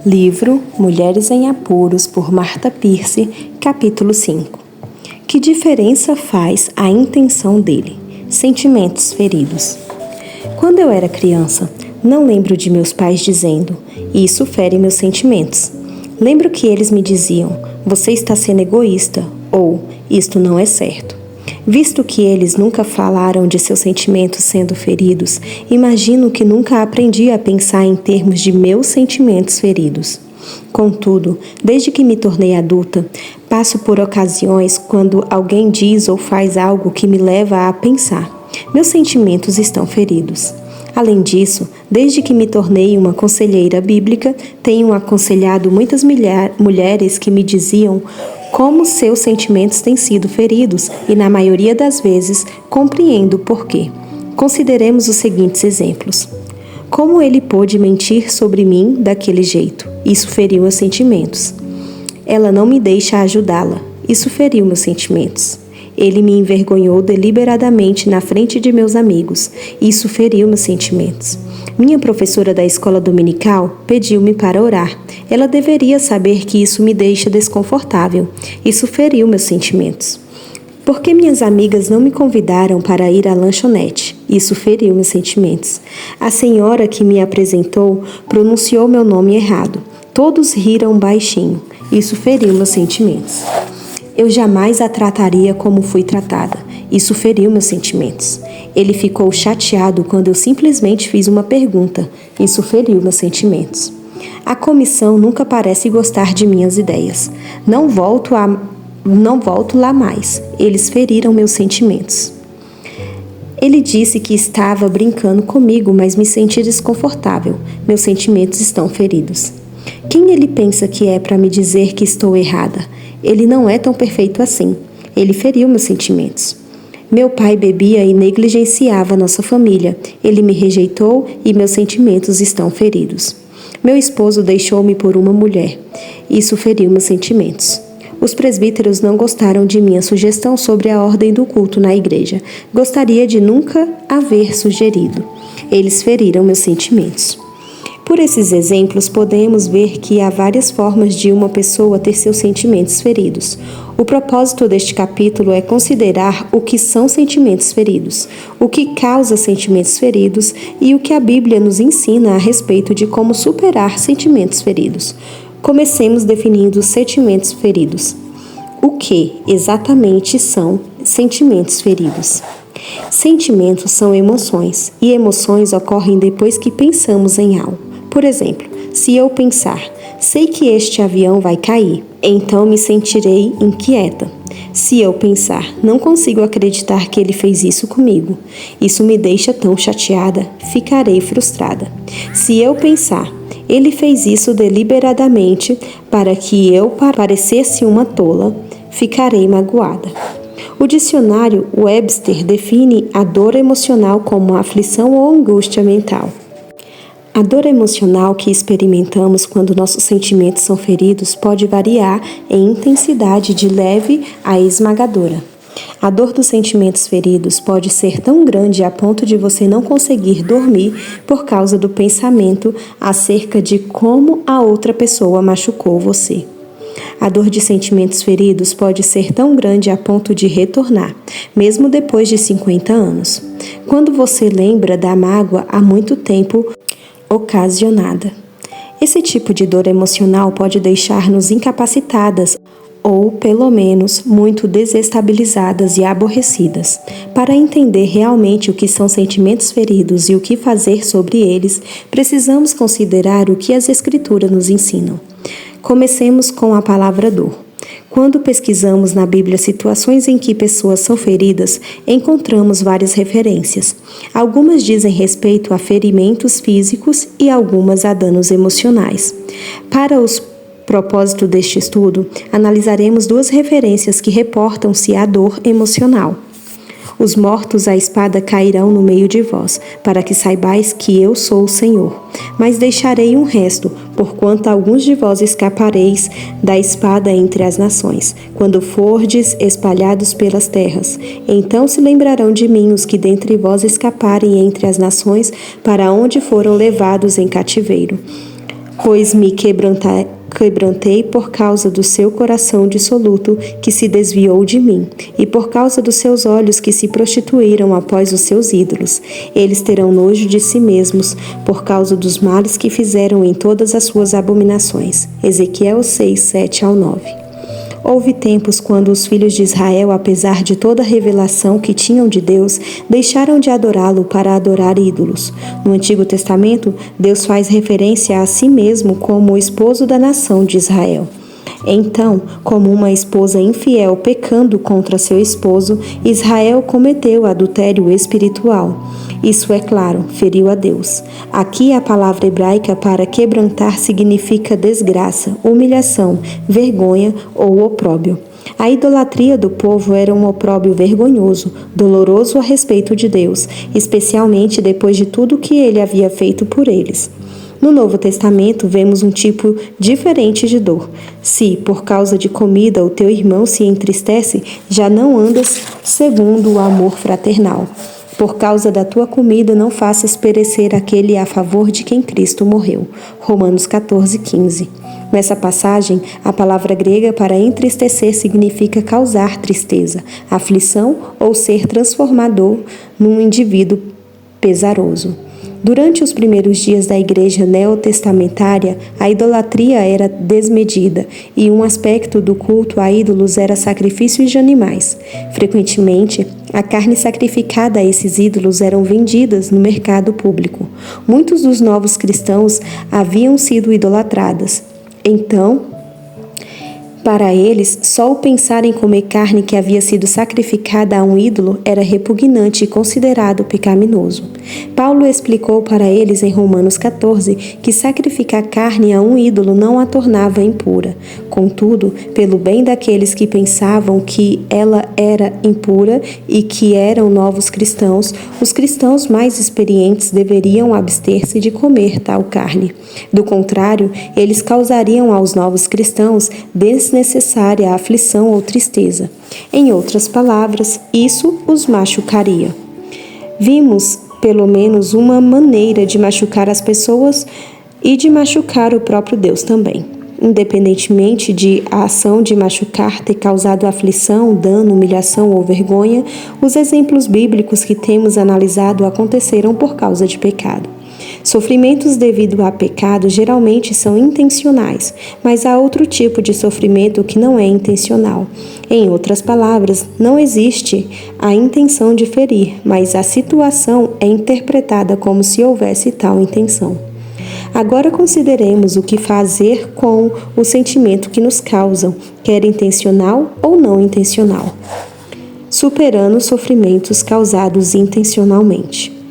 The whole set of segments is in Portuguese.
Livro Mulheres em Apuros, por Marta Pierce, capítulo 5. Que diferença faz a intenção dele? Sentimentos feridos. Quando eu era criança, não lembro de meus pais dizendo: "Isso fere meus sentimentos". Lembro que eles me diziam: "Você está sendo egoísta" ou "Isto não é certo". Visto que eles nunca falaram de seus sentimentos sendo feridos, imagino que nunca aprendi a pensar em termos de meus sentimentos feridos. Contudo, desde que me tornei adulta, passo por ocasiões quando alguém diz ou faz algo que me leva a pensar: meus sentimentos estão feridos. Além disso, desde que me tornei uma conselheira bíblica, tenho aconselhado muitas mulheres que me diziam como seus sentimentos têm sido feridos e, na maioria das vezes, compreendo por quê. Consideremos os seguintes exemplos. Como ele pôde mentir sobre mim daquele jeito? Isso feriu meus sentimentos. Ela não me deixa ajudá-la. Isso feriu meus sentimentos. Ele me envergonhou deliberadamente na frente de meus amigos. Isso feriu meus sentimentos. Minha professora da escola dominical pediu-me para orar. Ela deveria saber que isso me deixa desconfortável. Isso feriu meus sentimentos. Por que minhas amigas não me convidaram para ir à lanchonete? Isso feriu meus sentimentos. A senhora que me apresentou pronunciou meu nome errado. Todos riram baixinho. Isso feriu meus sentimentos. Eu jamais a trataria como fui tratada. Isso feriu meus sentimentos. Ele ficou chateado quando eu simplesmente fiz uma pergunta. Isso feriu meus sentimentos. A comissão nunca parece gostar de minhas ideias. Não volto lá mais. Eles feriram meus sentimentos. Ele disse que estava brincando comigo, mas me senti desconfortável. Meus sentimentos estão feridos. Quem ele pensa que é para me dizer que estou errada? Ele não é tão perfeito assim. Ele feriu meus sentimentos. Meu pai bebia e negligenciava nossa família. Ele me rejeitou e meus sentimentos estão feridos. Meu esposo deixou-me por uma mulher. Isso feriu meus sentimentos. Os presbíteros não gostaram de minha sugestão sobre a ordem do culto na igreja. Gostaria de nunca haver sugerido. Eles feriram meus sentimentos. Por esses exemplos, podemos ver que há várias formas de uma pessoa ter seus sentimentos feridos. O propósito deste capítulo é considerar o que são sentimentos feridos, o que causa sentimentos feridos e o que a Bíblia nos ensina a respeito de como superar sentimentos feridos. Comecemos definindo os sentimentos feridos. O que exatamente são sentimentos feridos? Sentimentos são emoções, e emoções ocorrem depois que pensamos em algo. Por exemplo, se eu pensar, sei que este avião vai cair, então me sentirei inquieta. Se eu pensar, não consigo acreditar que ele fez isso comigo, isso me deixa tão chateada, ficarei frustrada. Se eu pensar, ele fez isso deliberadamente para que eu parecesse uma tola, ficarei magoada. O dicionário Webster define a dor emocional como aflição ou angústia mental. A dor emocional que experimentamos quando nossos sentimentos são feridos pode variar em intensidade de leve a esmagadora. A dor dos sentimentos feridos pode ser tão grande a ponto de você não conseguir dormir por causa do pensamento acerca de como a outra pessoa machucou você. A dor de sentimentos feridos pode ser tão grande a ponto de retornar, mesmo depois de 50 anos. Quando você lembra da mágoa há muito tempo ocasionada. Esse tipo de dor emocional pode deixar-nos incapacitadas ou, pelo menos, muito desestabilizadas e aborrecidas. Para entender realmente o que são sentimentos feridos e o que fazer sobre eles, precisamos considerar o que as Escrituras nos ensinam. Comecemos com a palavra dor. Quando pesquisamos na Bíblia situações em que pessoas são feridas, encontramos várias referências. Algumas dizem respeito a ferimentos físicos e algumas a danos emocionais. Para os propósito deste estudo, analisaremos duas referências que reportam-se à dor emocional. Os mortos à espada cairão no meio de vós, para que saibais que eu sou o Senhor. Mas deixarei um resto, porquanto alguns de vós escapareis da espada entre as nações, quando fordes espalhados pelas terras. Então se lembrarão de mim os que dentre vós escaparem entre as nações, para onde foram levados em cativeiro. pois me quebrantei por causa do seu coração dissoluto que se desviou de mim, e por causa dos seus olhos que se prostituíram após os seus ídolos. Eles terão nojo de si mesmos, por causa dos males que fizeram em todas as suas abominações. Ezequiel 6, 7-9. Houve tempos quando os filhos de Israel, apesar de toda a revelação que tinham de Deus, deixaram de adorá-lo para adorar ídolos. No Antigo Testamento, Deus faz referência a si mesmo como o esposo da nação de Israel. Então, como uma esposa infiel pecando contra seu esposo, Israel cometeu adultério espiritual. Isso, é claro, feriu a Deus. Aqui a palavra hebraica para quebrantar significa desgraça, humilhação, vergonha ou opróbio. A idolatria do povo era um opróbio vergonhoso, doloroso a respeito de Deus, especialmente depois de tudo que ele havia feito por eles. No Novo Testamento, vemos um tipo diferente de dor. Se, por causa de comida, o teu irmão se entristece, já não andas segundo o amor fraternal. Por causa da tua comida, não faças perecer aquele a favor de quem Cristo morreu. Romanos 14, 15. Nessa passagem, a palavra grega para entristecer significa causar tristeza, aflição ou ser transformador num indivíduo pesaroso. Durante os primeiros dias da igreja neotestamentária, a idolatria era desmedida e um aspecto do culto a ídolos era sacrifícios de animais. Frequentemente, a carne sacrificada a esses ídolos eram vendidas no mercado público. Muitos dos novos cristãos haviam sido idolatrados. Então, para eles, só o pensar em comer carne que havia sido sacrificada a um ídolo era repugnante e considerado pecaminoso. Paulo explicou para eles em Romanos 14 que sacrificar carne a um ídolo não a tornava impura. Contudo, pelo bem daqueles que pensavam que ela era impura e que eram novos cristãos, os cristãos mais experientes deveriam abster-se de comer tal carne. Do contrário, eles causariam aos novos cristãos desnecessária aflição ou tristeza. Em outras palavras, isso os machucaria. Vimos pelo menos uma maneira de machucar as pessoas e de machucar o próprio Deus também. Independentemente de a ação de machucar ter causado aflição, dano, humilhação ou vergonha, os exemplos bíblicos que temos analisado aconteceram por causa de pecado. Sofrimentos devido a pecado geralmente são intencionais, mas há outro tipo de sofrimento que não é intencional. Em outras palavras, não existe a intenção de ferir, mas a situação é interpretada como se houvesse tal intenção. Agora consideremos o que fazer com o sentimento que nos causam, quer intencional ou não intencional. Superando sofrimentos causados intencionalmente.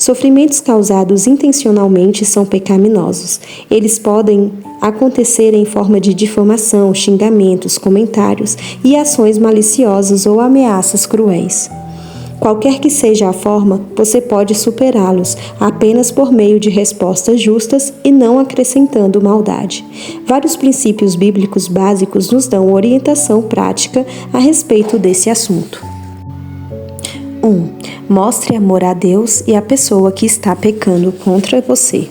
Sofrimentos causados intencionalmente são pecaminosos. Eles podem acontecer em forma de difamação, xingamentos, comentários e ações maliciosas ou ameaças cruéis. Qualquer que seja a forma, você pode superá-los apenas por meio de respostas justas e não acrescentando maldade. Vários princípios bíblicos básicos nos dão orientação prática a respeito desse assunto. 1. Mostre amor a Deus e à pessoa que está pecando contra você.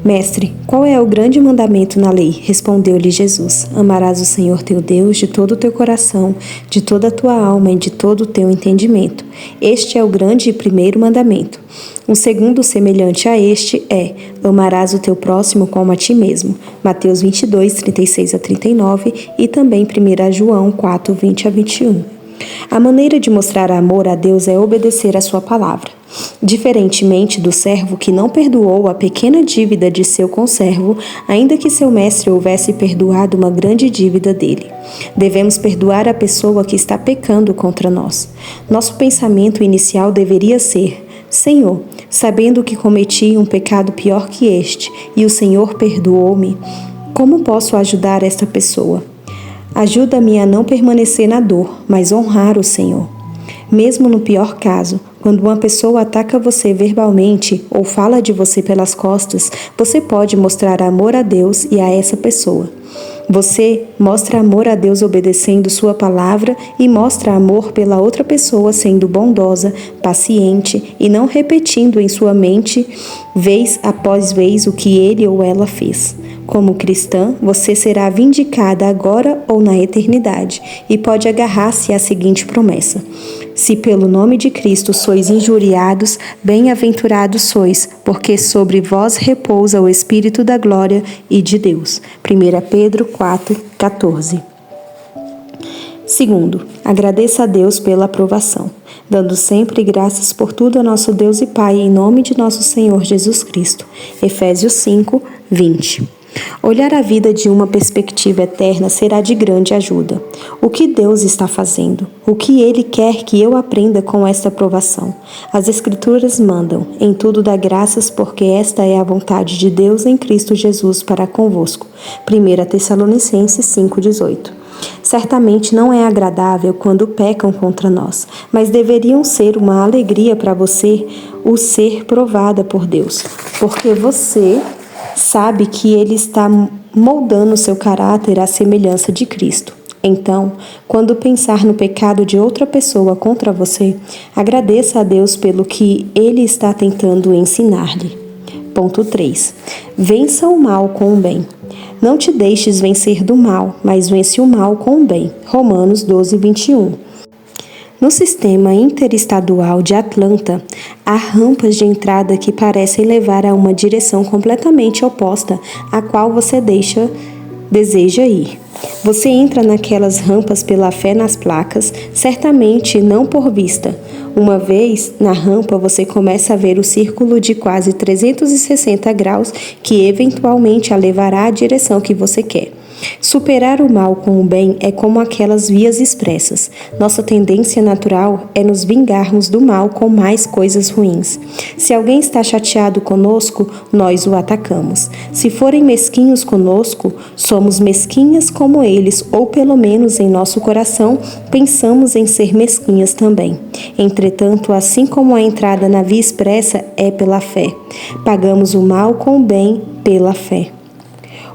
Mestre, qual é o grande mandamento na lei? Respondeu-lhe Jesus. Amarás o Senhor teu Deus de todo o teu coração, de toda a tua alma e de todo o teu entendimento. Este é o grande e primeiro mandamento. O segundo, semelhante a este, é: amarás o teu próximo como a ti mesmo. Mateus 22, 36-39 e também 1 João 4, 20-21. A maneira de mostrar amor a Deus é obedecer a sua palavra. Diferentemente do servo que não perdoou a pequena dívida de seu conservo, ainda que seu mestre houvesse perdoado uma grande dívida dele. Devemos perdoar a pessoa que está pecando contra nós. Nosso pensamento inicial deveria ser: Senhor, sabendo que cometi um pecado pior que este, e o Senhor perdoou-me, como posso ajudar esta pessoa? Ajuda-me a não permanecer na dor, mas honrar o Senhor. Mesmo no pior caso, quando uma pessoa ataca você verbalmente ou fala de você pelas costas, você pode mostrar amor a Deus e a essa pessoa. Você mostra amor a Deus obedecendo sua palavra e mostra amor pela outra pessoa sendo bondosa, paciente e não repetindo em sua mente vez após vez o que ele ou ela fez. Como cristã, você será vindicada agora ou na eternidade e pode agarrar-se à seguinte promessa: se pelo nome de Cristo sois injuriados, bem-aventurados sois, porque sobre vós repousa o Espírito da glória e de Deus. 1 Pedro 4:14. Segundo, agradeça a Deus pela aprovação, dando sempre graças por tudo a nosso Deus e Pai, em nome de nosso Senhor Jesus Cristo. Efésios 5:20. Olhar a vida de uma perspectiva eterna será de grande ajuda. O que Deus está fazendo? O que Ele quer que eu aprenda com esta aprovação? As Escrituras mandam: em tudo dá graças, porque esta é a vontade de Deus em Cristo Jesus para convosco. 1 Tessalonicenses 5:18. Certamente não é agradável quando pecam contra nós, mas deveriam ser uma alegria para você o ser provada por Deus, porque você sabe que Ele está moldando seu caráter à semelhança de Cristo. Então, quando pensar no pecado de outra pessoa contra você, agradeça a Deus pelo que Ele está tentando ensinar-lhe. Ponto 3. Vença o mal com o bem. Não te deixes vencer do mal, mas vence o mal com o bem. Romanos 12:21. No sistema interestadual de Atlanta, há rampas de entrada que parecem levar a uma direção completamente oposta à qual você deseja ir. Você entra naquelas rampas pela fé nas placas, certamente não por vista. Uma vez na rampa, você começa a ver o círculo de quase 360 graus que eventualmente a levará à direção que você quer. Superar o mal com o bem é como aquelas vias expressas. Nossa tendência natural é nos vingarmos do mal com mais coisas ruins. Se alguém está chateado conosco, nós o atacamos. Se forem mesquinhos conosco, somos mesquinhas como eles, ou pelo menos em nosso coração, pensamos em ser mesquinhas também. Entretanto, assim como a entrada na via expressa é pela fé, pagamos o mal com o bem pela fé.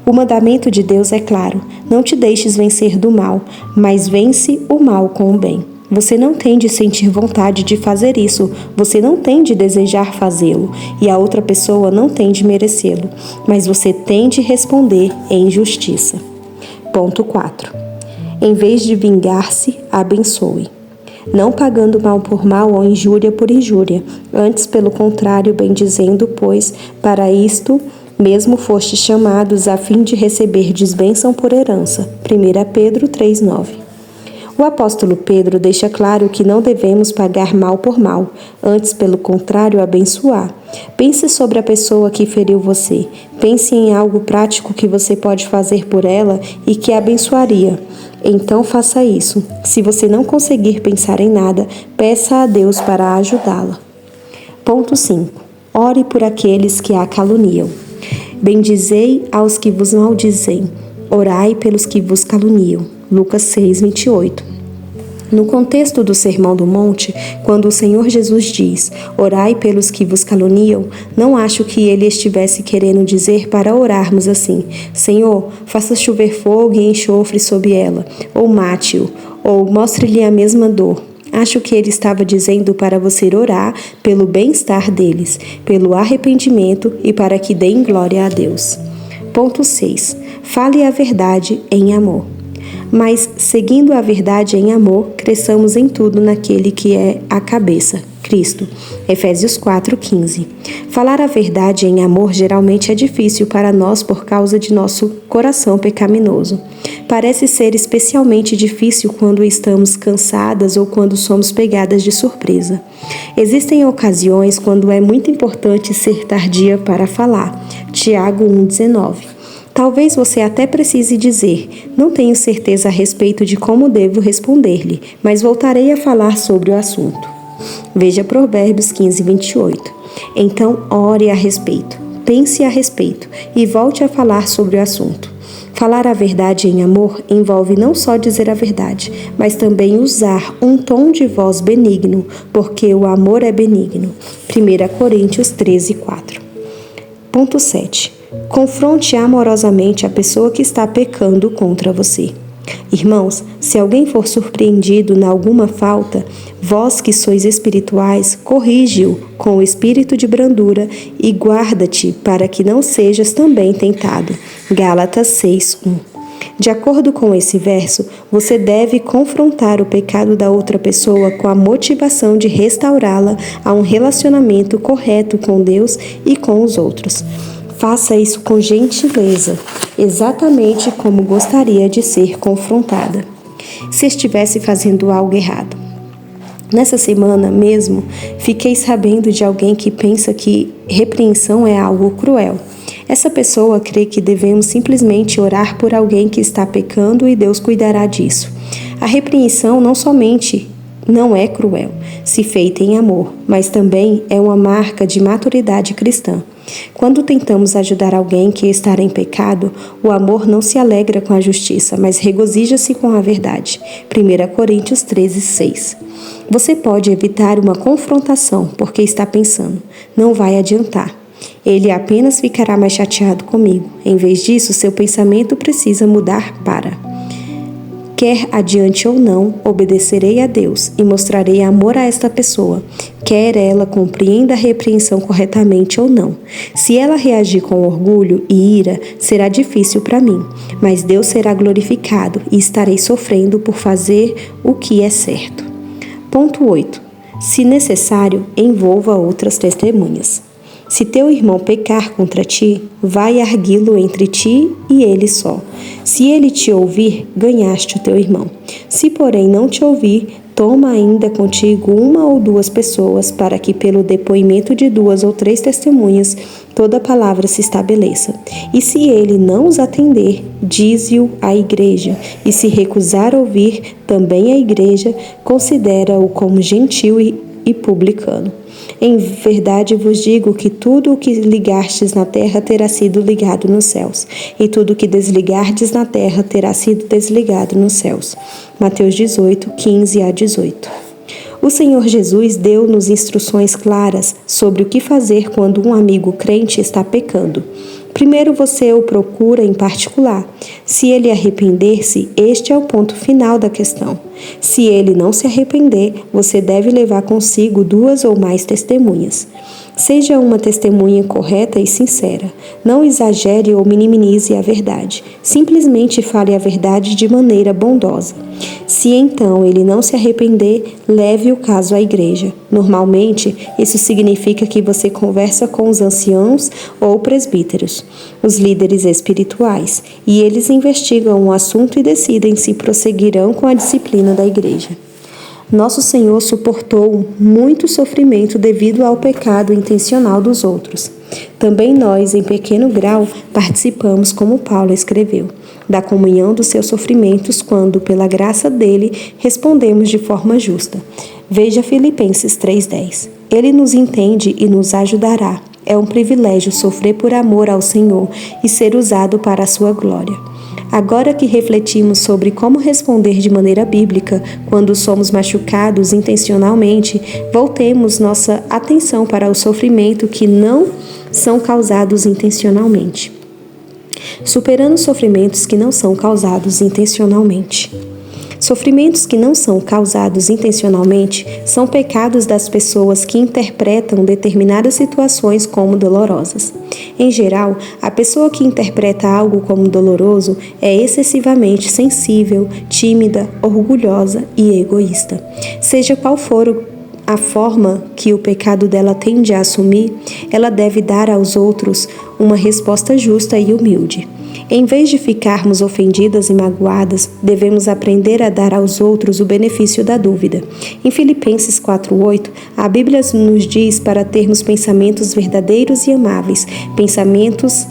O mandamento de Deus é claro: não te deixes vencer do mal, mas vence o mal com o bem. Você não tem de sentir vontade de fazer isso, você não tem de desejar fazê-lo, e a outra pessoa não tem de merecê-lo, mas você tem de responder em justiça. Ponto 4. Em vez de vingar-se, abençoe. Não pagando mal por mal ou injúria por injúria, antes pelo contrário, bendizendo, pois para isto mesmo fostes chamados a fim de receberdes bênção por herança. 1 Pedro 3:9. O apóstolo Pedro deixa claro que não devemos pagar mal por mal, antes, pelo contrário, abençoar. Pense sobre a pessoa que feriu você. Pense em algo prático que você pode fazer por ela e que a abençoaria. Então faça isso. Se você não conseguir pensar em nada, peça a Deus para ajudá-la. Ponto 5. Ore por aqueles que a caluniam. Bendizei aos que vos maldizem, orai pelos que vos caluniam. Lucas 6:28. No contexto do Sermão do Monte, quando o Senhor Jesus diz, orai pelos que vos caluniam, não acho que ele estivesse querendo dizer para orarmos assim, Senhor, faça chover fogo e enxofre sobre ela, ou mate-o, ou mostre-lhe a mesma dor. Acho que ele estava dizendo para você orar pelo bem-estar deles, pelo arrependimento e para que deem glória a Deus. Ponto 6. Fale a verdade em amor. Mas, seguindo a verdade em amor, cresçamos em tudo naquele que é a cabeça, Cristo. Efésios 4:15. Falar a verdade em amor geralmente é difícil para nós por causa de nosso coração pecaminoso. Parece ser especialmente difícil quando estamos cansadas ou quando somos pegadas de surpresa. Existem ocasiões quando é muito importante ser tardia para falar. Tiago 1:19. Talvez você até precise dizer, não tenho certeza a respeito de como devo responder-lhe, mas voltarei a falar sobre o assunto. Veja Provérbios 15:28. Então ore a respeito, pense a respeito e volte a falar sobre o assunto. Falar a verdade em amor envolve não só dizer a verdade, mas também usar um tom de voz benigno, porque o amor é benigno. 1 Coríntios 13:4. Ponto 7. Confronte amorosamente a pessoa que está pecando contra você. Irmãos, se alguém for surpreendido em alguma falta, vós que sois espirituais, corrige-o com o espírito de brandura e guarda-te para que não sejas também tentado. Gálatas 6:1. De acordo com esse verso, você deve confrontar o pecado da outra pessoa com a motivação de restaurá-la a um relacionamento correto com Deus e com os outros. Faça isso com gentileza, exatamente como gostaria de ser confrontada, se estivesse fazendo algo errado. Nessa semana mesmo, fiquei sabendo de alguém que pensa que repreensão é algo cruel. Essa pessoa crê que devemos simplesmente orar por alguém que está pecando e Deus cuidará disso. A repreensão não somente não é cruel, se feita em amor, mas também é uma marca de maturidade cristã. Quando tentamos ajudar alguém que está em pecado, o amor não se alegra com a justiça, mas regozija-se com a verdade. 1 Coríntios 13:6. Você pode evitar uma confrontação porque está pensando, não vai adiantar. Ele apenas ficará mais chateado comigo. Em vez disso, seu pensamento precisa mudar para: quer adiante ou não, obedecerei a Deus e mostrarei amor a esta pessoa, quer ela compreenda a repreensão corretamente ou não. Se ela reagir com orgulho e ira, será difícil para mim, mas Deus será glorificado e estarei sofrendo por fazer o que é certo. Ponto 8. Se necessário, envolva outras testemunhas. Se teu irmão pecar contra ti, vai arguí-lo entre ti e ele só. Se ele te ouvir, ganhaste o teu irmão. Se, porém, não te ouvir, toma ainda contigo 1 ou 2 pessoas, para que pelo depoimento de 2 ou 3 testemunhas, toda palavra se estabeleça. E se ele não os atender, dize-o à igreja. E se recusar ouvir, também a igreja considera-o como gentil e publicano. Em verdade vos digo que tudo o que ligastes na terra terá sido ligado nos céus, e tudo o que desligardes na terra terá sido desligado nos céus. Mateus 18, 15-18. O Senhor Jesus deu-nos instruções claras sobre o que fazer quando um amigo crente está pecando. Primeiro você o procura em particular. Se ele arrepender-se, este é o ponto final da questão. Se ele não se arrepender, você deve levar consigo 2 ou mais testemunhas. Seja uma testemunha correta e sincera. Não exagere ou minimize a verdade. Simplesmente fale a verdade de maneira bondosa. Se então ele não se arrepender, leve o caso à igreja. Normalmente, isso significa que você conversa com os anciãos ou presbíteros, os líderes espirituais, e eles investigam o assunto e decidem se prosseguirão com a disciplina da igreja. Nosso Senhor suportou muito sofrimento devido ao pecado intencional dos outros. Também nós, em pequeno grau, participamos, como Paulo escreveu, da comunhão dos seus sofrimentos quando, pela graça dele, respondemos de forma justa. Veja Filipenses 3:10. Ele nos entende e nos ajudará. É um privilégio sofrer por amor ao Senhor e ser usado para a sua glória. Agora que refletimos sobre como responder de maneira bíblica quando somos machucados intencionalmente, voltemos nossa atenção para o sofrimento que não são causados intencionalmente. Superando sofrimentos que não são causados intencionalmente. Sofrimentos que não são causados intencionalmente são pecados das pessoas que interpretam determinadas situações como dolorosas. Em geral, a pessoa que interpreta algo como doloroso é excessivamente sensível, tímida, orgulhosa e egoísta. Seja qual for a forma que o pecado dela tende a assumir, ela deve dar aos outros uma resposta justa e humilde. Em vez de ficarmos ofendidas e magoadas, devemos aprender a dar aos outros o benefício da dúvida. Em Filipenses 4:8, a Bíblia nos diz para termos pensamentos verdadeiros e amáveis. Pensamentos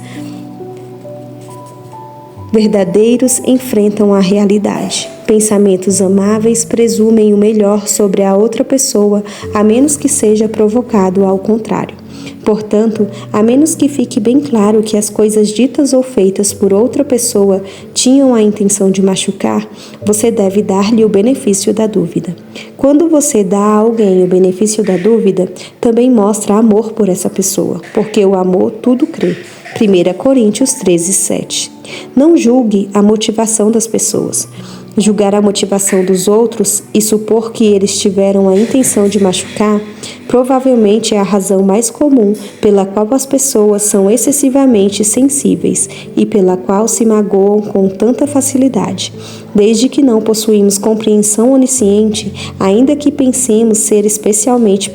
verdadeiros enfrentam a realidade. Pensamentos amáveis presumem o melhor sobre a outra pessoa, a menos que seja provocado ao contrário. Portanto, a menos que fique bem claro que as coisas ditas ou feitas por outra pessoa tinham a intenção de machucar, você deve dar-lhe o benefício da dúvida. Quando você dá a alguém o benefício da dúvida, também mostra amor por essa pessoa, porque o amor tudo crê. 1 Coríntios 13:7. Não julgue a motivação das pessoas. Julgar a motivação dos outros e supor que eles tiveram a intenção de machucar provavelmente é a razão mais comum pela qual as pessoas são excessivamente sensíveis e pela qual se magoam com tanta facilidade. Desde que não possuímos compreensão onisciente, ainda que pensemos ser especialmente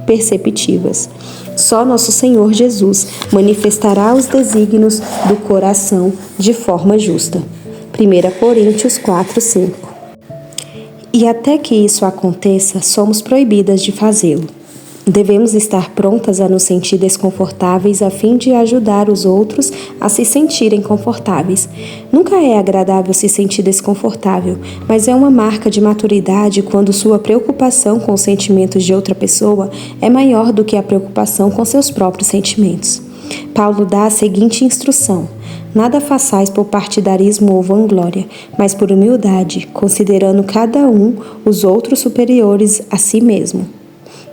perceptivas. Só nosso Senhor Jesus manifestará os desígnios do coração de forma justa. 1 Coríntios 4:5. E até que isso aconteça, somos proibidas de fazê-lo. Devemos estar prontas a nos sentir desconfortáveis a fim de ajudar os outros a se sentirem confortáveis. Nunca é agradável se sentir desconfortável, mas é uma marca de maturidade quando sua preocupação com os sentimentos de outra pessoa é maior do que a preocupação com seus próprios sentimentos. Paulo dá a seguinte instrução: nada façais por partidarismo ou vanglória, mas por humildade, considerando cada um os outros superiores a si mesmo.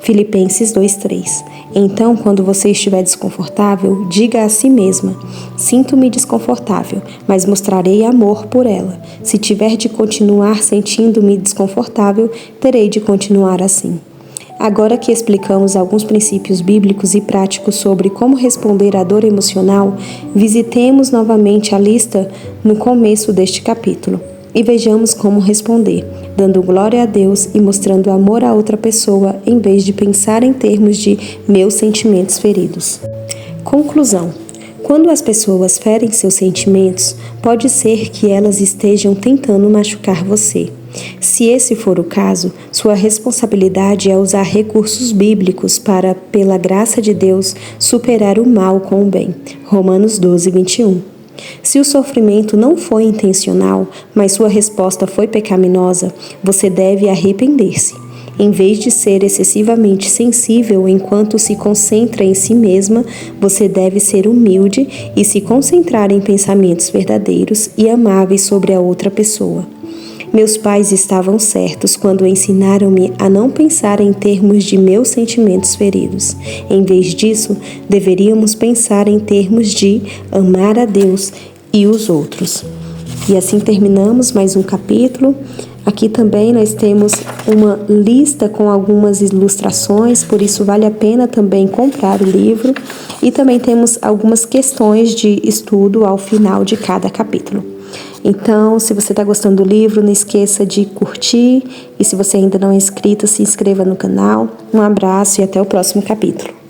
Filipenses 2:3. Então, quando você estiver desconfortável, diga a si mesma: sinto-me desconfortável, mas mostrarei amor por ela. Se tiver de continuar sentindo-me desconfortável, terei de continuar assim. Agora que explicamos alguns princípios bíblicos e práticos sobre como responder à dor emocional, visitemos novamente a lista no começo deste capítulo e vejamos como responder, dando glória a Deus e mostrando amor a outra pessoa em vez de pensar em termos de meus sentimentos feridos. Conclusão: quando as pessoas ferem seus sentimentos, pode ser que elas estejam tentando machucar você. Se esse for o caso, sua responsabilidade é usar recursos bíblicos para, pela graça de Deus, superar o mal com o bem. Romanos 12:21. Se o sofrimento não foi intencional, mas sua resposta foi pecaminosa, você deve arrepender-se. Em vez de ser excessivamente sensível enquanto se concentra em si mesma, você deve ser humilde e se concentrar em pensamentos verdadeiros e amáveis sobre a outra pessoa. Meus pais estavam certos quando ensinaram-me a não pensar em termos de meus sentimentos feridos. Em vez disso, deveríamos pensar em termos de amar a Deus e os outros. E assim terminamos mais um capítulo. Aqui também nós temos uma lista com algumas ilustrações, por isso vale a pena também comprar o livro. E também temos algumas questões de estudo ao final de cada capítulo. Então, se você está gostando do livro, não esqueça de curtir. E se você ainda não é inscrito, se inscreva no canal. Um abraço e até o próximo capítulo.